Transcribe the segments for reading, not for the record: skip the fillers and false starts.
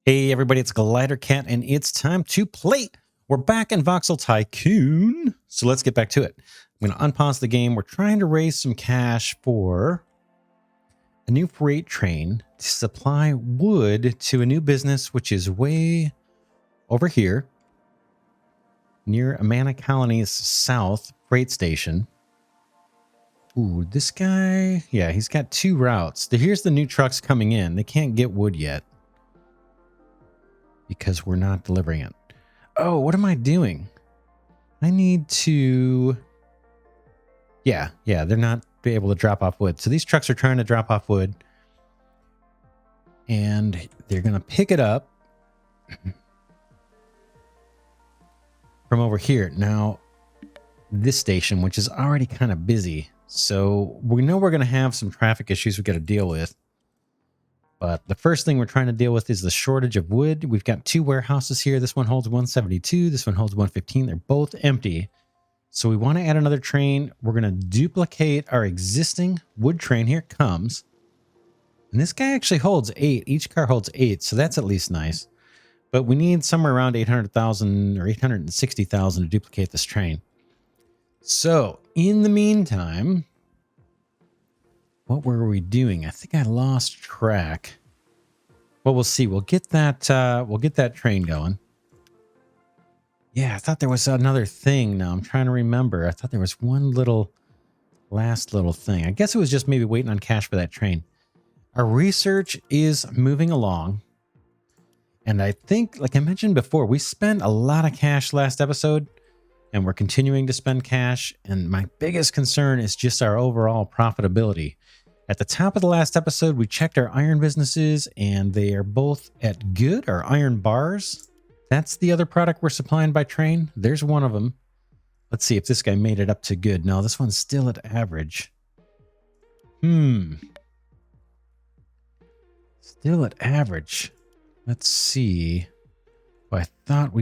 Hey everybody, it's Glidercat and it's time to play. We're back in Voxel Tycoon. So let's get back to it. I'm going to unpause the game. We're trying to raise some cash for a new freight train to supply wood to a new business, which is way over here near Amana Colony's south freight station. Ooh, this guy, yeah, he's got two routes. Here's the new trucks coming in. They can't get wood yet because we're not delivering it. Oh, what am I doing? I need to... Yeah, they're not be able to drop off wood. So these trucks are trying to drop off wood. And they're going to pick it up from over here. Now, this station, which is already kind of busy. So we know we're going to have some traffic issues we've got to deal with. But the first thing we're trying to deal with is the shortage of wood. We've got two warehouses here. This one holds 172. This one holds 115. They're both empty. So we want to add another train. We're going to duplicate our existing wood train. Here it comes. And this guy actually holds 8. Each car holds 8. So that's at least nice. But we need somewhere around 800,000 or 860,000 to duplicate this train. So in the meantime, what were we doing? I think I lost track. Well, we'll see. We'll get that train going. Yeah, I thought there was another thing. Now I'm trying to remember. I thought there was one last little thing. I guess it was just maybe waiting on cash for that train. Our research is moving along. And I think, like I mentioned before, we spent a lot of cash last episode. And we're continuing to spend cash. And my biggest concern is just our overall profitability. At the top of the last episode, we checked our iron businesses. And they are both at good, our iron bars. That's the other product we're supplying by train. There's one of them. Let's see if this guy made it up to good. No, this one's still at average. Still at average. Let's see. Well, I thought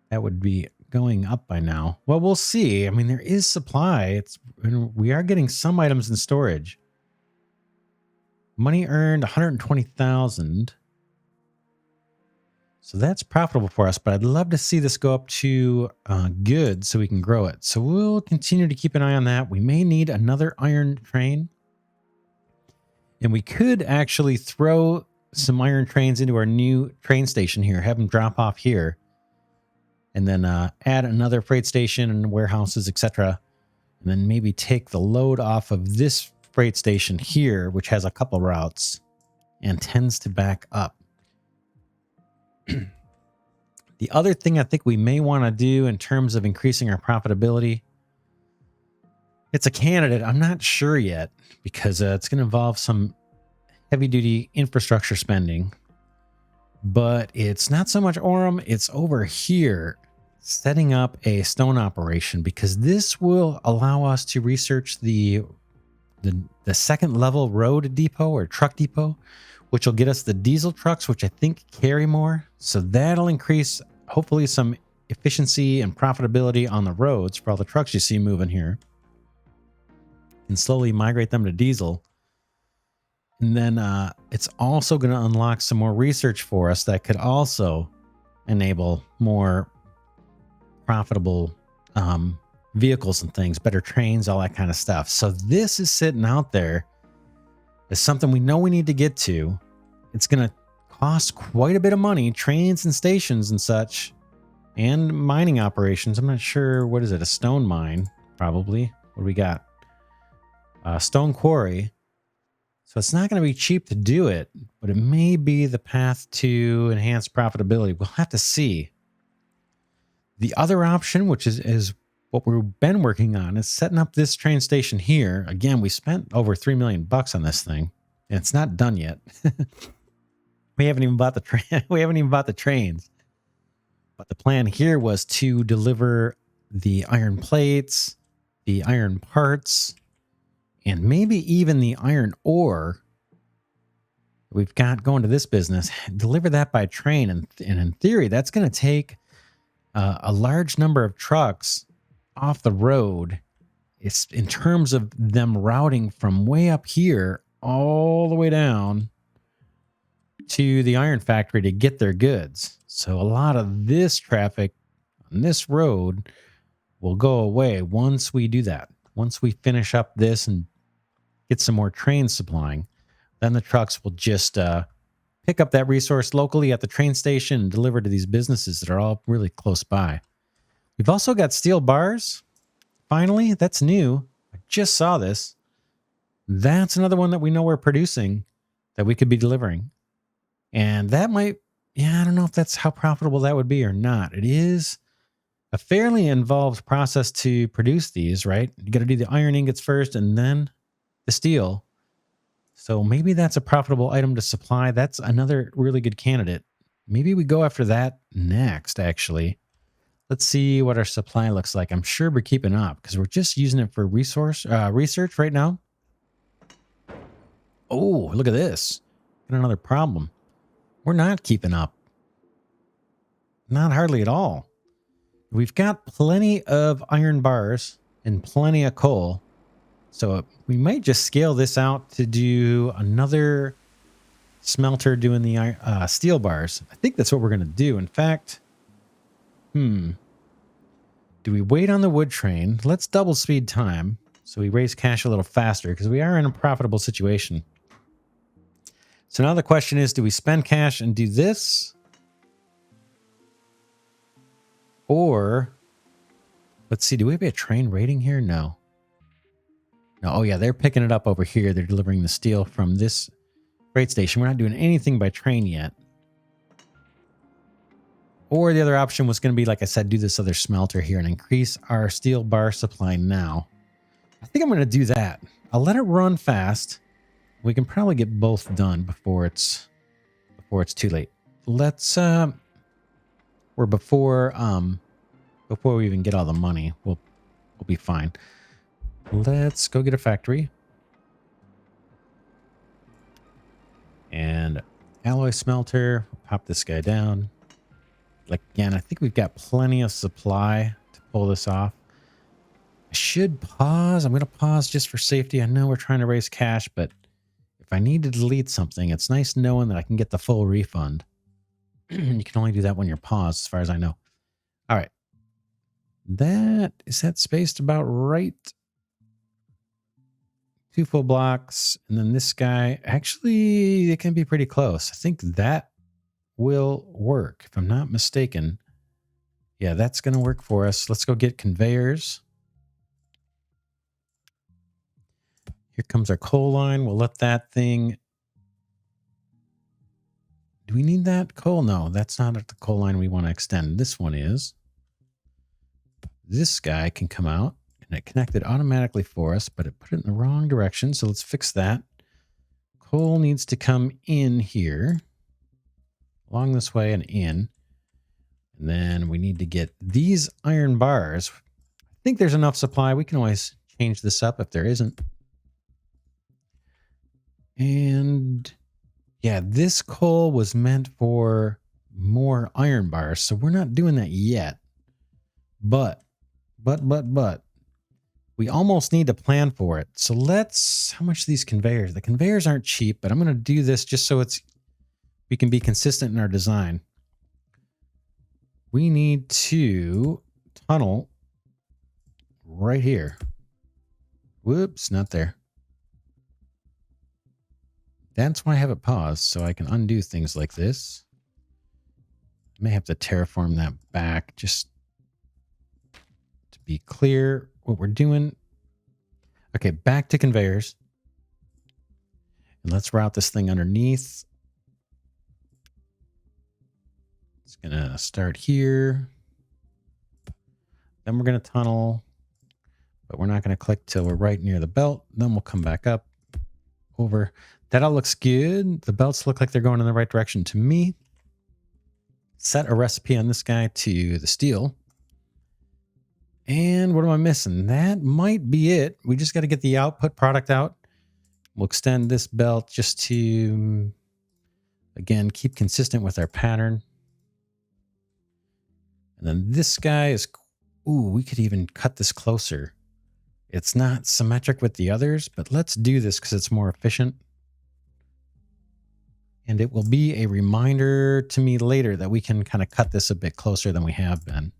that would be going up by now. Well, we'll see. I mean, there is supply. We are getting some items in storage. Money earned 120,000. So that's profitable for us, but I'd love to see this go up to good so we can grow it. So we'll continue to keep an eye on that. We may need another iron train. And we could actually throw some iron trains into our new train station here, have them drop off here, and then add another freight station and warehouses, etc. And then maybe take the load off of this freight station here, which has a couple routes and tends to back up. The other thing I think we may want to do in terms of increasing our profitability, it's a candidate. I'm not sure yet because it's going to involve some heavy-duty infrastructure spending. But it's not so much Orem. It's over here setting up a stone operation because this will allow us to research the second level road depot or truck depot, which will get us the diesel trucks, which I think carry more. So that'll increase, hopefully, some efficiency and profitability on the roads for all the trucks you see moving here. And slowly migrate them to diesel. And then it's also going to unlock some more research for us that could also enable more profitable vehicles and things, better trains, all that kind of stuff. So this is sitting out there. It's something we know we need to get to. It's going to cost quite a bit of money, trains and stations and such, and mining operations. I'm not sure. What is it? A stone mine, probably. What do we got? Stone quarry. So it's not going to be cheap to do it, but it may be the path to enhance profitability. We'll have to see. The other option, which is what we've been working on, is setting up this train station here. Again, we spent over $3 million on this thing, and it's not done yet. We haven't even bought the train. We haven't even bought the trains. But the plan here was to deliver the iron plates, the iron parts, and maybe even the iron ore we've got going to this business, deliver that by train. And in theory, that's going to take a large number of trucks off the road. It's in terms of them routing from way up here all the way down to the iron factory to get their goods. So a lot of this traffic on this road will go away once we do that. Once we finish up this and get some more trains supplying, then the trucks will just pick up that resource locally at the train station and deliver to these businesses that are all really close by. We've also got steel bars. Finally, that's new. I just saw this. That's another one that we know we're producing that we could be delivering. And that might, I don't know if that's how profitable that would be or not. It is a fairly involved process to produce these, right? You got to do the iron ingots first and then the steel. So maybe that's a profitable item to supply. That's another really good candidate. Maybe we go after that next, actually. Let's see what our supply looks like. I'm sure we're keeping up because we're just using it for research right now. Oh, look at this. Got another problem. We're not keeping up. Not hardly at all. We've got plenty of iron bars and plenty of coal. So we might just scale this out to do another smelter doing the steel bars. I think that's what we're going to do. In fact, do we wait on the wood train? Let's double speed time so we raise cash a little faster because we are in a profitable situation. So now the question is, do we spend cash and do this? Or, let's see, do we have a train rating here? No. No. Oh, yeah, they're picking it up over here. They're delivering the steel from this freight station. We're not doing anything by train yet. Or the other option was going to be, like I said, do this other smelter here and increase our steel bar supply now. I think I'm going to do that. I'll let it run fast. We can probably get both done before it's too late. Let's before we even get all the money, we'll be fine. Let's go get a factory. And alloy smelter. Pop this guy down. Like, again, I think we've got plenty of supply to pull this off. I should pause. I'm going to pause just for safety. I know we're trying to raise cash, but if I need to delete something, it's nice knowing that I can get the full refund. You can only do that when you're paused, as far as I know. All right. Is that spaced about right? 2 full blocks. And then this guy, actually, it can be pretty close. I think that will work, if I'm not mistaken. Yeah, that's going to work for us. Let's go get conveyors. Here comes our coal line. We'll let that thing... Do we need that coal? No, that's not the coal line we want to extend. This one is. This guy can come out, and it connected automatically for us, but it put it in the wrong direction. So let's fix that. Coal needs to come in here, along this way and in. And then we need to get these iron bars. I think there's enough supply. We can always change this up if there isn't. And yeah, this coal was meant for more iron bars, so we're not doing that yet. But we almost need to plan for it. So how much are these conveyors? The conveyors aren't cheap, but I'm going to do this just so we can be consistent in our design. We need to tunnel right here. Whoops, not there. That's why I have it paused, so I can undo things like this. I may have to terraform that back just to be clear what we're doing. Okay, back to conveyors. And let's route this thing underneath. It's going to start here. Then we're going to tunnel, but we're not going to click till we're right near the belt. Then we'll come back up, over. That all looks good. The belts look like they're going in the right direction to me. Set a recipe on this guy to the steel. And what am I missing? That might be it. We just got to get the output product out. We'll extend this belt just to, again, keep consistent with our pattern. And then this guy is, ooh, we could even cut this closer. It's not symmetric with the others, but let's do this because it's more efficient. And it will be a reminder to me later that we can kind of cut this a bit closer than we have been.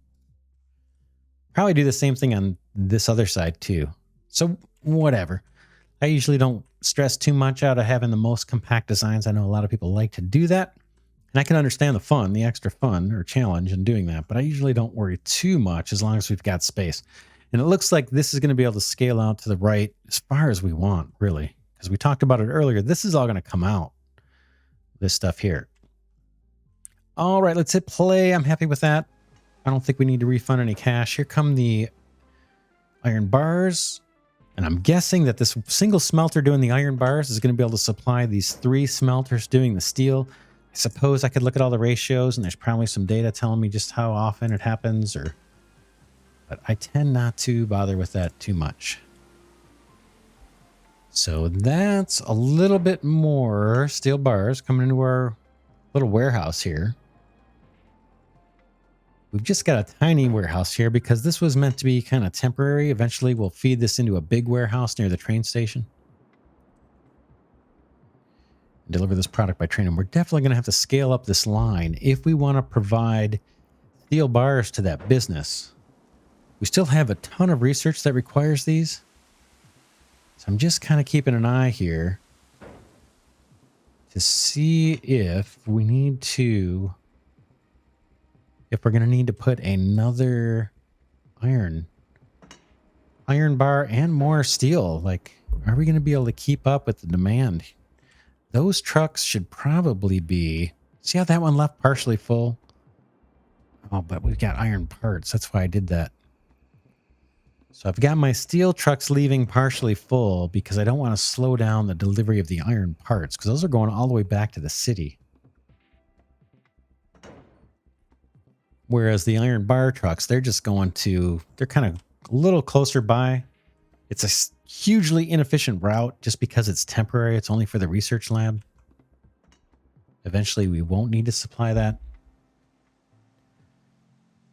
Probably do the same thing on this other side too. So whatever. I usually don't stress too much out of having the most compact designs. I know a lot of people like to do that. And I can understand the fun, the extra fun or challenge in doing that. But I usually don't worry too much as long as we've got space. And it looks like this is going to be able to scale out to the right as far as we want, really. Because we talked about it earlier. This is all going to come out. This stuff here. All right, let's hit play. I'm happy with that. I don't think we need to refund any cash. Here come the iron bars. And I'm guessing that this single smelter doing the iron bars is going to be able to supply these 3 smelters doing the steel. I suppose I could look at all the ratios and there's probably some data telling me just how often it happens, but I tend not to bother with that too much. So that's a little bit more steel bars coming into our little warehouse here. We've just got a tiny warehouse here because this was meant to be kind of temporary. Eventually, we'll feed this into a big warehouse near the train station. Deliver this product by train. And we're definitely going to have to scale up this line if we want to provide steel bars to that business. We still have a ton of research that requires these. So I'm just kind of keeping an eye here to see if we need to... if we're going to need to put another iron bar and more steel. Like, are we going to be able to keep up with the demand? Those trucks should probably be... see how that one left partially full? Oh, but we've got iron parts. That's why I did that. So I've got my steel trucks leaving partially full because I don't want to slow down the delivery of the iron parts because those are going all the way back to the city. Whereas the iron bar trucks, they're just going to... they're kind of a little closer by. It's a hugely inefficient route just because it's temporary. It's only for the research lab. Eventually, we won't need to supply that.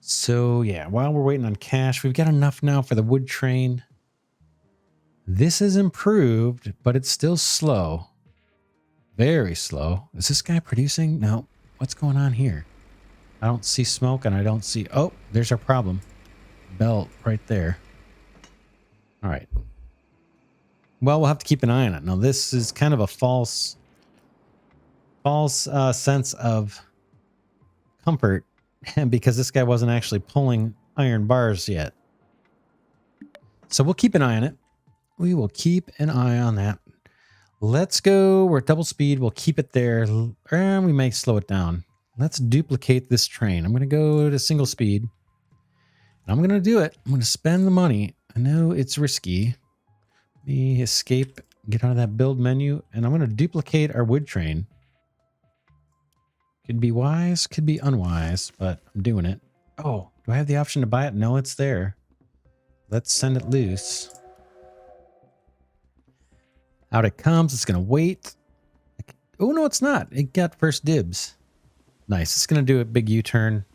So, yeah, while we're waiting on cash, we've got enough now for the wood train. This is improved, but it's still slow. Very slow. Is this guy producing? No. What's going on here? I don't see smoke and I don't see... oh, there's our problem. Belt right there. All right. Well, we'll have to keep an eye on it. Now, this is kind of a false sense of comfort because this guy wasn't actually pulling iron bars yet. So we'll keep an eye on it. We will keep an eye on that. Let's go. We're at double speed. We'll keep it there. And we may slow it down. Let's duplicate this train. I'm going to go to single speed. And I'm going to do it. I'm going to spend the money. I know it's risky. Let me escape, get out of that build menu, and I'm going to duplicate our wood train. Could be wise, could be unwise, but I'm doing it. Oh, do I have the option to buy it? No, it's there. Let's send it loose. Out it comes. It's going to wait. Oh, no, it's not. It got first dibs. Nice. It's going to do a big U-turn.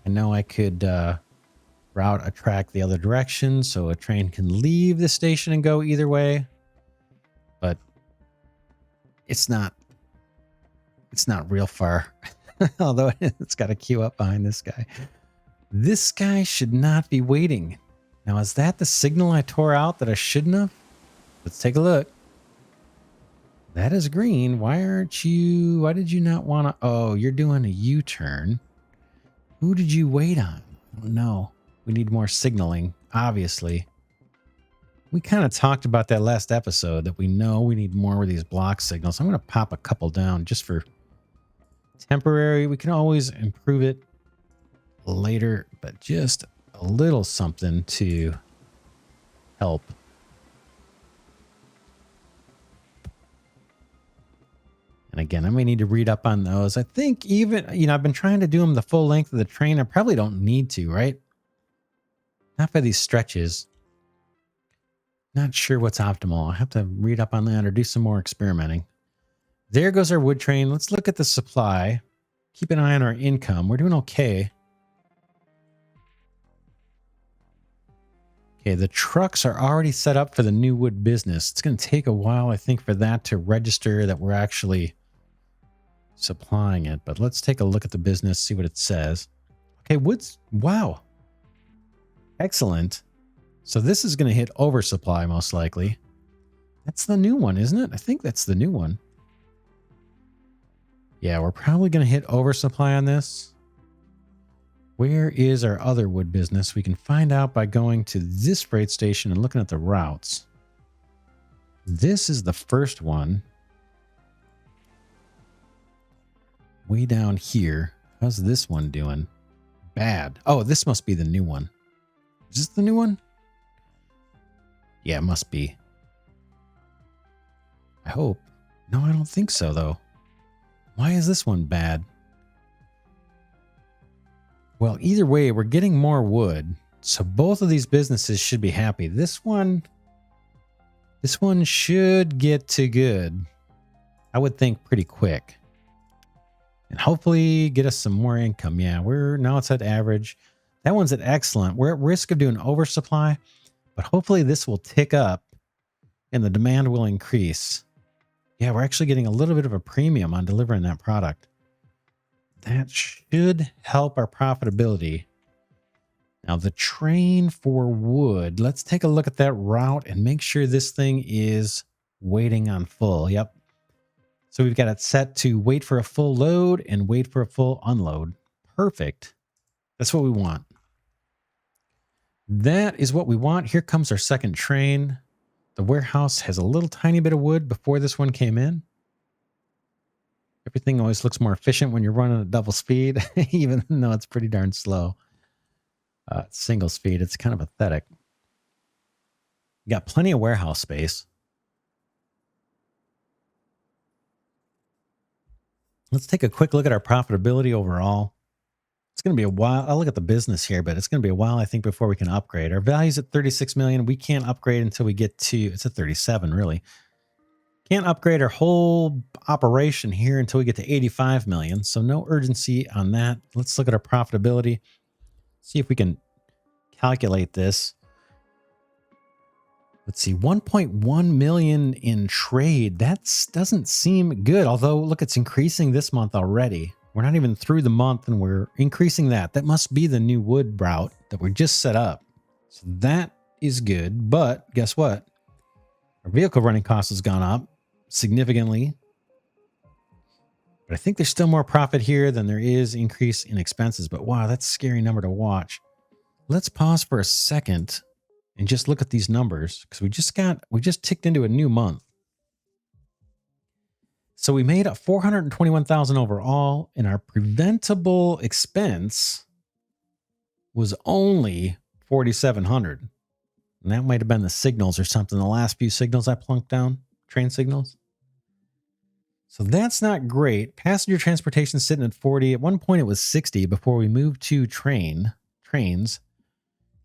I know I could route a track the other direction so a train can leave the station and go either way. But it's not real far. Although it's got to queue up behind this guy. This guy should not be waiting. Now, is that the signal I tore out that I shouldn't have? Let's take a look. That is green. Why did you not want to... oh, you're doing a U-turn. Who did you wait on? I don't know. We need more signaling, obviously. We kind of talked about that last episode, that we know we need more of these block signals. I'm going to pop a couple down just for temporary. We can always improve it later, but just a little something to help. And again, I may need to read up on those. I think even, I've been trying to do them the full length of the train. I probably don't need to, right? Not for these stretches. Not sure what's optimal. I'll have to read up on that or do some more experimenting. There goes our wood train. Let's look at the supply. Keep an eye on our income. We're doing okay. Okay, the trucks are already set up for the new wood business. It's going to take a while, I think, for that to register that we're actually supplying it. But let's take a look at the business, see what it says. Okay, wood's... Wow. Excellent. So this is going to hit oversupply, most likely. That's the new one, isn't it? I think that's the new one. Yeah, we're probably going to hit oversupply on this. Where is our other wood business? We can find out by going to this freight station and looking at the routes. This is the first one. Way down here. How's this one doing? Bad. Oh, this must be the new one. Is this the new one? Yeah, it must be. I hope. No, I don't think so, though. Why is this one bad? Well, either way, we're getting more wood. So both of these businesses should be happy. This one should get to good. I would think pretty quick. And hopefully get us some more income. Yeah, now it's at average. That one's at excellent. We're at risk of doing oversupply, but hopefully this will tick up and the demand will increase. Yeah, we're actually getting a little bit of a premium on delivering that product. That should help our profitability. Now the train for wood, let's take a look at that route and make sure this thing is waiting on full. Yep. So we've got it set to wait for a full load and wait for a full unload. Perfect. That's what we want. That is what we want. Here comes our second train. The warehouse has a little tiny bit of wood before this one came in. Everything always looks more efficient when you're running at double speed, even though it's pretty darn slow. Single speed, it's kind of pathetic. You got plenty of warehouse space. Let's take a quick look at our profitability overall. It's going to be a while. I'll look at the business here, but it's going to be a while, I think, before we can upgrade. Our value's at 36 million. We can't upgrade until we get to, it's at 37, really. Can't upgrade our whole operation here until we get to 85 million. So no urgency on that. Let's look at our profitability. See if we can calculate this. Let's see, 1.1 million in trade. That doesn't seem good. Although, look, it's increasing this month already. We're not even through the month and we're increasing that. That must be the new wood route that we just set up. So that is good. But guess what? Our vehicle running cost has gone up significantly. But I think there's still more profit here than there is increase in expenses. But wow, that's a scary number to watch. Let's pause for a second and just look at these numbers because we just ticked into a new month. So we made 421,000 overall, and our preventable expense was only 4,700. And that might have been the signals or something. The last few signals I plunked down, train signals. So that's not great. Passenger transportation sitting at 40. At one point it was 60 before we moved to trains.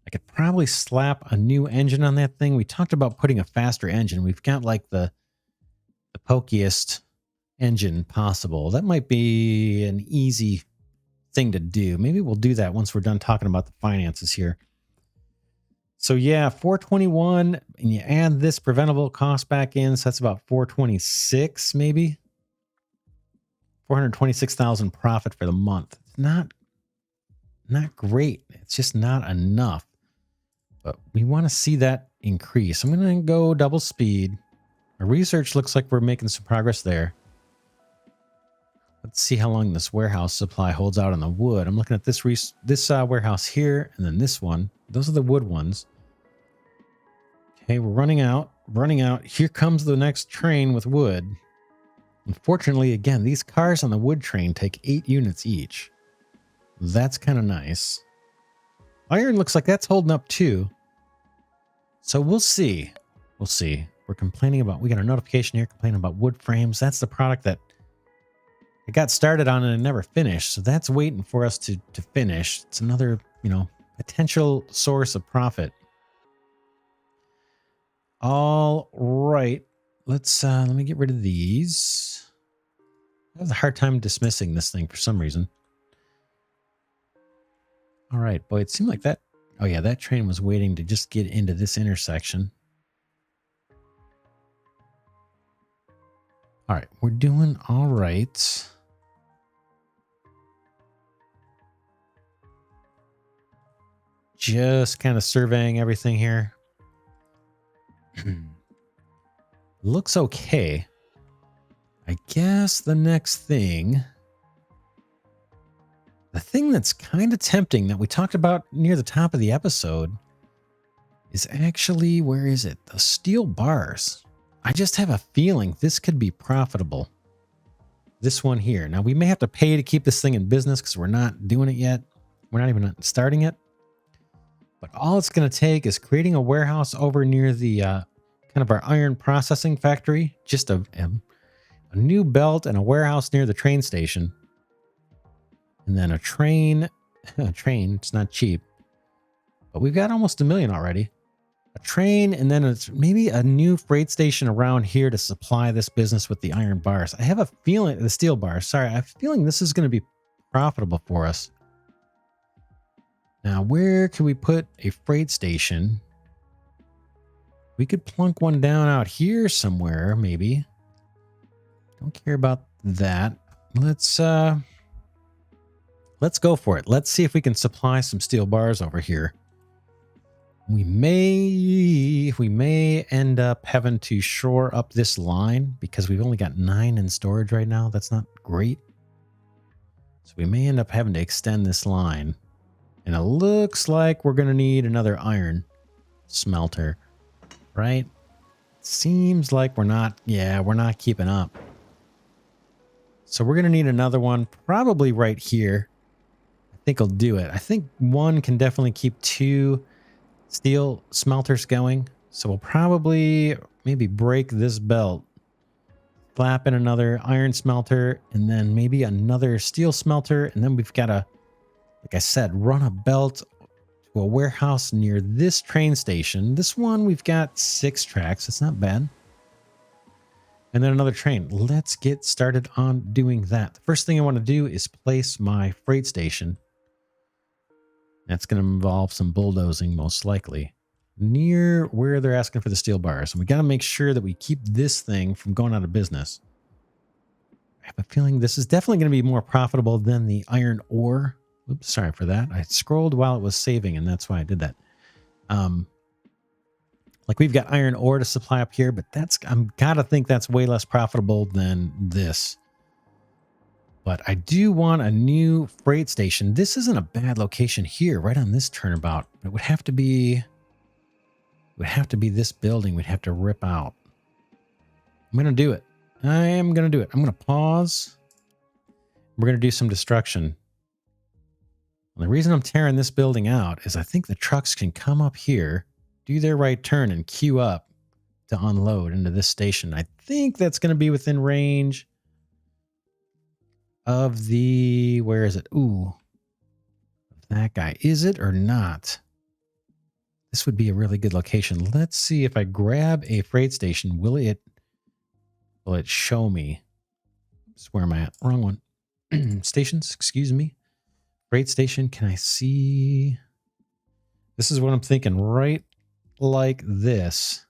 I could probably slap a new engine on that thing. We talked about putting a faster engine. We've got like the pokiest engine possible. That might be an easy thing to do. Maybe we'll do that once we're done talking about the finances here. So yeah, 421, and you add this preventable cost back in, so that's about 426 maybe. 426,000 profit for the month. It's not great. It's just not enough. But we want to see that increase. I'm going to go double speed. Our research looks like we're making some progress there. Let's see how long this warehouse supply holds out on the wood. I'm looking at this warehouse here and then this one. Those are the wood ones. Okay, we're running out. Here comes the next train with wood. Unfortunately, again, these cars on the wood train take 8 units each. That's kind of nice. Iron looks like that's holding up too. So we'll see. We'll see. We're complaining about, we got a notification here complaining about wood frames. That's the product that it got started on and it never finished. So that's waiting for us to finish. It's another, potential source of profit. All right. Let me get rid of these. I have a hard time dismissing this thing for some reason. All right, boy, it seemed like that Oh yeah, that train was waiting to just get into this intersection. All right, we're doing all right. Just kind of surveying everything here. Looks okay. I guess the next thing, the thing that's kind of tempting that we talked about near the top of the episode is actually, where is it? The steel bars. I just have a feeling this could be profitable. This one here. Now we may have to pay to keep this thing in business because we're not doing it yet. We're not even starting it. But all it's going to take is creating a warehouse over near the kind of our iron processing factory. Just a new belt and a warehouse near the train station. And then a train. A train, it's not cheap. But we've got almost $1 million already. A train, and then it's maybe a new freight station around here to supply this business with the iron bars. I have a feeling, the steel bars, sorry, I have a feeling this is going to be profitable for us. Now, where can we put a freight station? We could plunk one down out here somewhere, maybe. Don't care about that. Let's go for it. Let's see if we can supply some steel bars over here. We may end up having to shore up this line because we've only got 9 in storage right now. That's not great. So we may end up having to extend this line. And it looks like we're going to need another iron smelter, right? Seems like we're not keeping up. So we're going to need another one probably right here. I think I'll do it. I think one can definitely keep 2 steel smelters going. So we'll probably maybe break this belt, slap in another iron smelter, and then maybe another steel smelter. And then we've got to, like I said, run a belt to a warehouse near this train station. This one, we've got 6 tracks. It's not bad. And then another train. Let's get started on doing that. The first thing I want to do is place my freight station. That's going to involve some bulldozing, most likely, near where they're asking for the steel bars. And we got to make sure that we keep this thing from going out of business. I have a feeling this is definitely going to be more profitable than the iron ore. Oops, sorry for that. I scrolled while it was saving, and that's why I did that. Like we've got iron ore to supply up here, but I'm gotta think that's way less profitable than this. But I do want a new freight station. This isn't a bad location here, right on this turnabout. It would have to be this building we'd have to rip out. I'm gonna do it. I am gonna do it. I'm gonna pause. We're gonna do some destruction. And the reason I'm tearing this building out is I think the trucks can come up here, do their right turn, and queue up to unload into this station. I think that's going to be within range of the, where is it? Ooh, that guy. Is it or not? This would be a really good location. Let's see if I grab a freight station. Will it show me? Where am I at? Wrong one. Stations, excuse me. Freight station. Can I see? This is what I'm thinking. Right like this.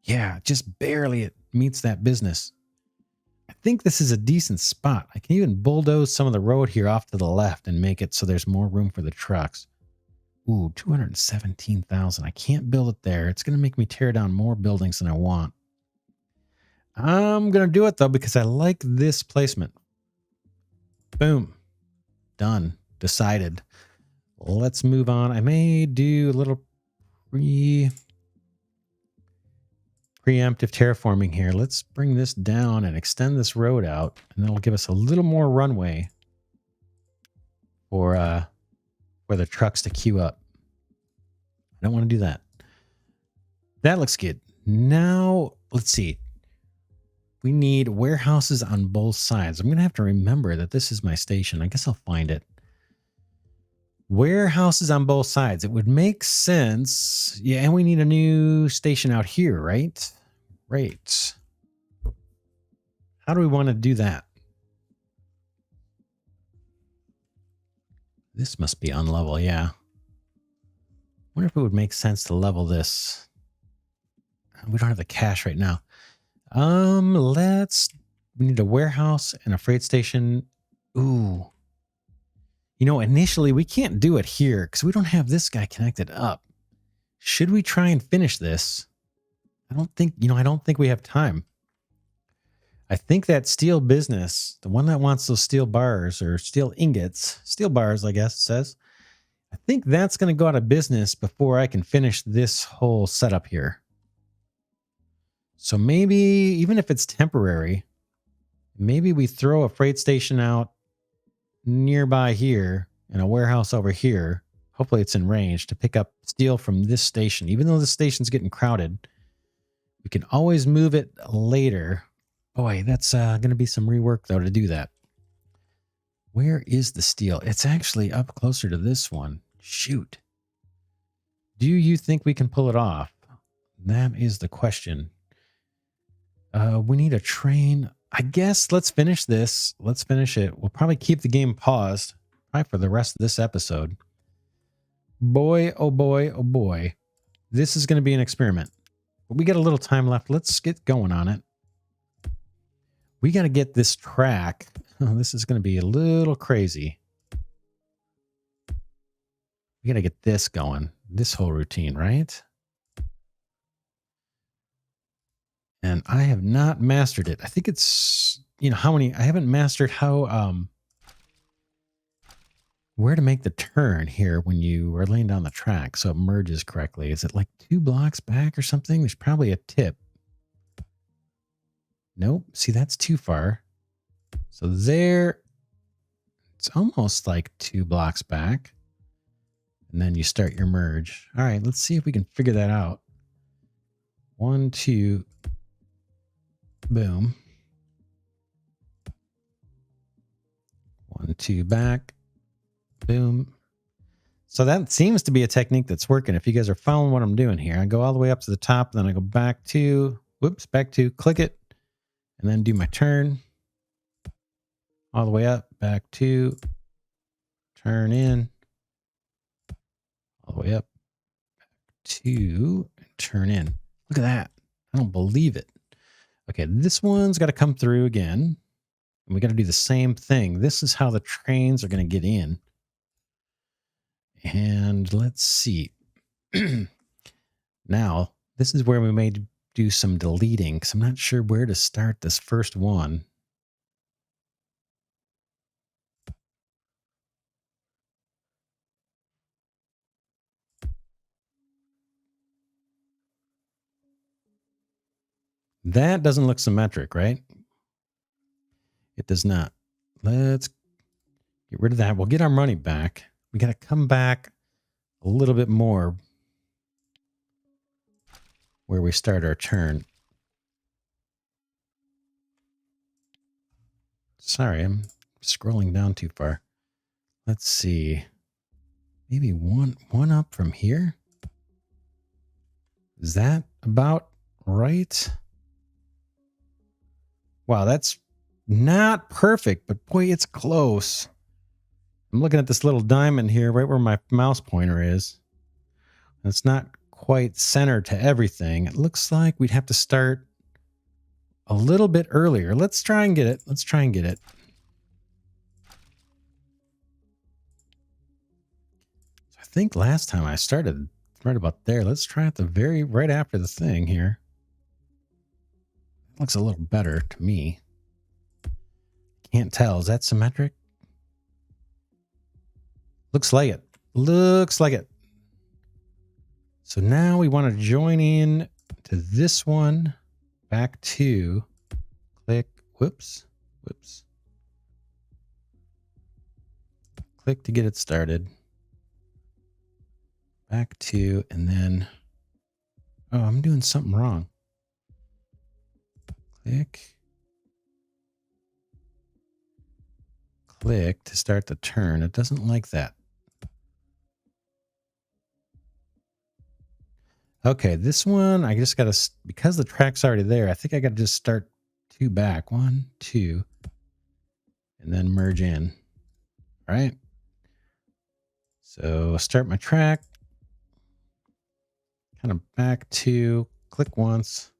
Yeah, just barely it meets that business. I think this is a decent spot. I can even bulldoze some of the road here off to the left and make it so there's more room for the trucks. Ooh, 217,000. I can't build it there. It's going to make me tear down more buildings than I want. I'm going to do it though because I like this placement. Boom. Done. Decided. Let's move on. I may do a little preemptive terraforming here. Let's bring this down and extend this road out, and that'll give us a little more runway for the trucks to queue up. I don't want to do that. That looks good. Now, let's see. We need warehouses on both sides. I'm going to have to remember that this is my station. I guess I'll find it. Warehouses on both sides. It would make sense. Yeah, and we need a new station out here, right? Right. How do we want to do that? This must be on level, yeah. Wonder if it would make sense to level this. We don't have the cash right now. We need a warehouse and a freight station. Ooh. You know, initially we can't do it here because we don't have this guy connected up. Should we try and finish this? I don't think we have time. I think that steel business, the one that wants those steel bars or steel ingots, steel bars, I guess it says, I think that's going to go out of business before I can finish this whole setup here. So maybe, even if it's temporary, maybe we throw a freight station out nearby here and a warehouse over here. Hopefully it's in range to pick up steel from this station. Even though the station's getting crowded, we can always move it later. Boy, that's going to be some rework, though, to do that. Where is the steel? It's actually up closer to this one. Shoot. Do you think we can pull it off? That is the question. We need a train. I guess let's finish this. Let's finish it. We'll probably keep the game paused probably for the rest of this episode. Boy, oh boy, oh boy. This is going to be an experiment. But we got a little time left. Let's get going on it. We got to get this track. Oh, this is going to be a little crazy. We got to get this going. This whole routine, right? And I have not mastered it. I think it's, I haven't mastered how, where to make the turn here when you are laying down the track so it merges correctly. Is it like 2 blocks back or something? There's probably a tip. Nope. See, that's too far. So there, it's almost like 2 blocks back. And then you start your merge. All right, let's see if we can figure that out. 1, 2, boom. 1, 2 back, boom. So that seems to be a technique that's working. If you guys are following what I'm doing here, I go all the way up to the top, then I go back to, click it, and then do my turn. All the way up, back to, turn in, all the way up, to, turn in. Look at that. I don't believe it. Okay, this one's got to come through again. And we got to do the same thing. This is how the trains are going to get in. And let's see. Now, this is where we may do some deleting because I'm not sure where to start this first one. That doesn't look symmetric, right? It does not. Let's get rid of that. We'll get our money back. We got to come back a little bit more where we start our turn. Sorry, I'm scrolling down too far. Let's see. Maybe one up from here. Is that about right? Wow, that's not perfect, but boy, it's close. I'm looking at this little diamond here, right where my mouse pointer is. It's not quite centered to everything. It looks like we'd have to start a little bit earlier. Let's try and get it. I think last time I started right about there. Let's try it right after the thing here. Looks a little better to me. Can't tell. Is that symmetric? Looks like it. So now we want to join in to this one. Back to click. Whoops. Click to get it started. Back to, and then, oh, I'm doing something wrong. Click to start the turn. It doesn't like that. Okay, this one, I just got to, because the track's already there, I think I got to just start 2 back. 1, 2, and then merge in. All right. So start my track. kind of back to, click once,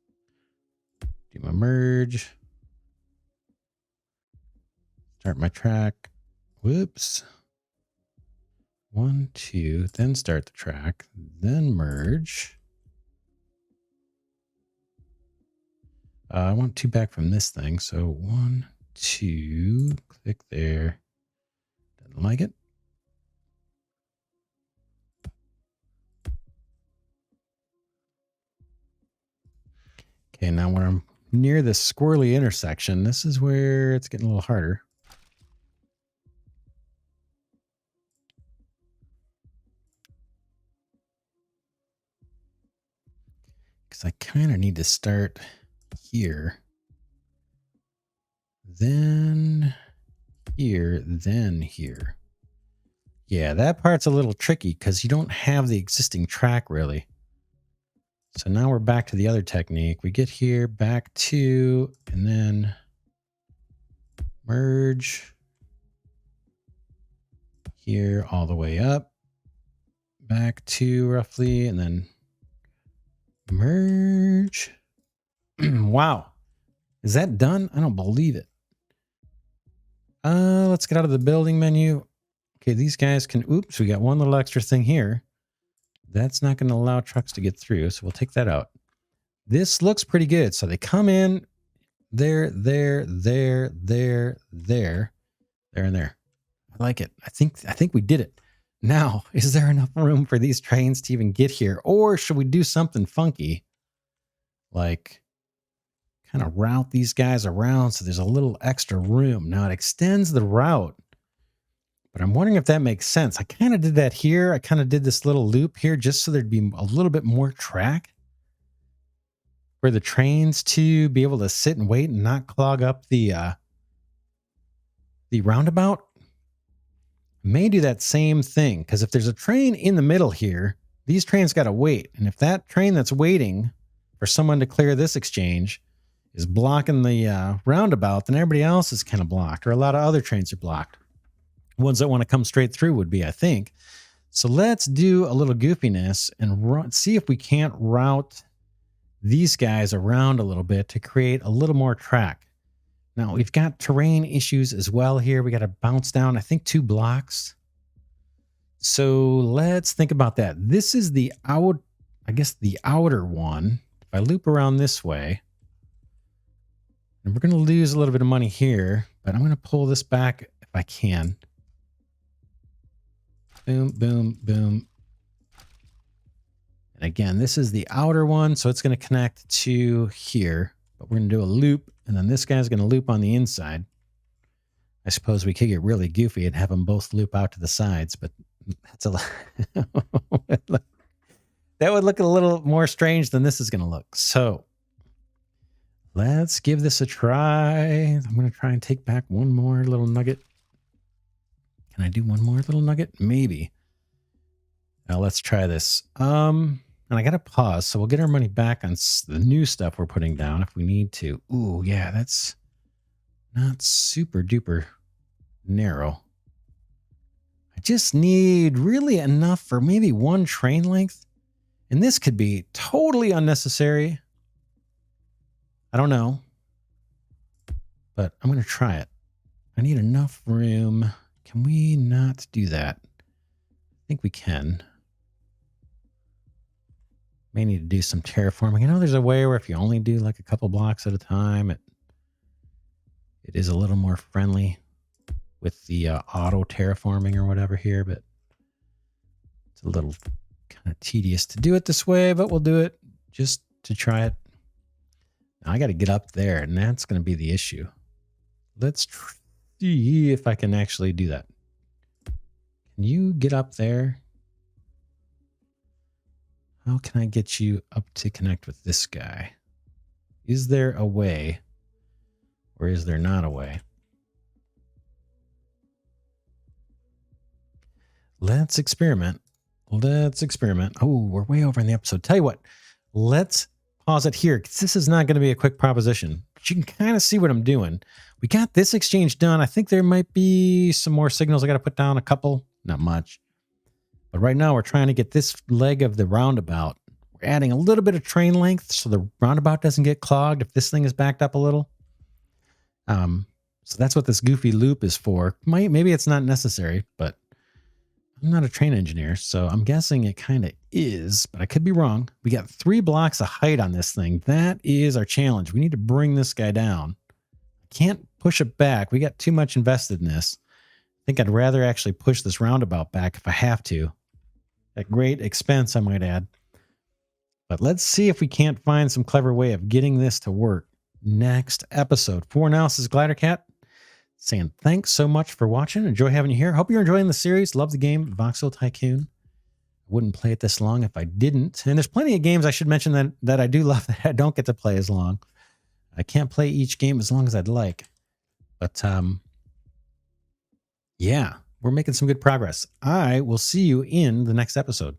do my merge, start my track. Whoops. 1, 2, then start the track, then merge. I want 2 back from this thing. So 1, 2, click there. Doesn't like it. Okay, now when I'm near the squirrely intersection, this is where it's getting a little harder. Because I kind of need to start here. Then here, then here. Yeah, that part's a little tricky because you don't have the existing track really. So now we're back to the other technique. We get here, back to, and then merge here all the way up, back to roughly, and then merge. Wow. Is that done? I don't believe it. Let's get out of the building menu. Okay, these guys can, oops, we got one little extra thing here. That's not going to allow trucks to get through, so we'll take that out. This looks pretty good. So they come in there, there, there, there, there, there, and there. I like it. I think we did it. Now, is there enough room for these trains to even get here? Or should we do something funky? Like kind of route these guys around so there's a little extra room. Now it extends the route, but I'm wondering if that makes sense. I kind of did that here. I kind of did this little loop here just so there'd be a little bit more track for the trains to be able to sit and wait and not clog up the roundabout. May do that same thing, because if there's a train in the middle here, these trains got to wait. And if that train that's waiting for someone to clear this exchange is blocking the roundabout, then everybody else is kind of blocked, or a lot of other trains are blocked. Ones that want to come straight through would be, I think. So let's do a little goofiness and see if we can't route these guys around a little bit to create a little more track. Now we've got terrain issues as well here. We got to bounce down, I think, 2 blocks. So let's think about that. This is the the outer one. If I loop around this way, and we're going to lose a little bit of money here, but I'm going to pull this back if I can. Boom, boom, boom. And again, this is the outer one, so it's going to connect to here, but we're going to do a loop, and then this guy's going to loop on the inside. I suppose we could get really goofy and have them both loop out to the sides, but that's a lot. That would look a little more strange than this is going to look. So let's give this a try. I'm going to try and take back one more little nugget. Can I do one more little nugget? Maybe. Now let's try this. And I got to pause, so we'll get our money back on the new stuff we're putting down if we need to. Ooh, yeah, that's not super duper narrow. I just need really enough for maybe 1 train length. And this could be totally unnecessary. I don't know. But I'm going to try it. I need enough room. Can we not do that? I think we can. May need to do some terraforming. I know there's a way where if you only do like a couple blocks at a time, it is a little more friendly with the auto terraforming or whatever here, but it's a little kind of tedious to do it this way, but we'll do it just to try it. Now I got to get up there, and that's going to be the issue. Let's see if I can actually do that. Can you get up there? How can I get you up to connect with this guy? Is there a way, or is there not a way? Let's experiment. Let's experiment. Oh, we're way over in the episode. Tell you what, let's pause it here, because this is not going to be a quick proposition. But you can kind of see what I'm doing. We got this exchange done. I think there might be some more signals I got to put down, a couple, not much. But right now we're trying to get this leg of the roundabout where adding a little bit of train length so the roundabout doesn't get clogged if this thing is backed up a little. So that's what this goofy loop is for. Maybe it's not necessary, but I'm not a train engineer, so I'm guessing it kind of is, but I could be wrong. We got 3 blocks of height on this thing. That is our challenge. We need to bring this guy down. Can't push it back. We got too much invested in this. I think I'd rather actually push this roundabout back if I have to. At great expense, I might add. But let's see if we can't find some clever way of getting this to work next episode. For now, this is Glidercat saying thanks so much for watching. Enjoy having you here. Hope you're enjoying the series. Love the game, Voxel Tycoon. I wouldn't play it this long if I didn't. And there's plenty of games I should mention that I do love that I don't get to play as long. I can't play each game as long as I'd like. But yeah, we're making some good progress. I will see you in the next episode.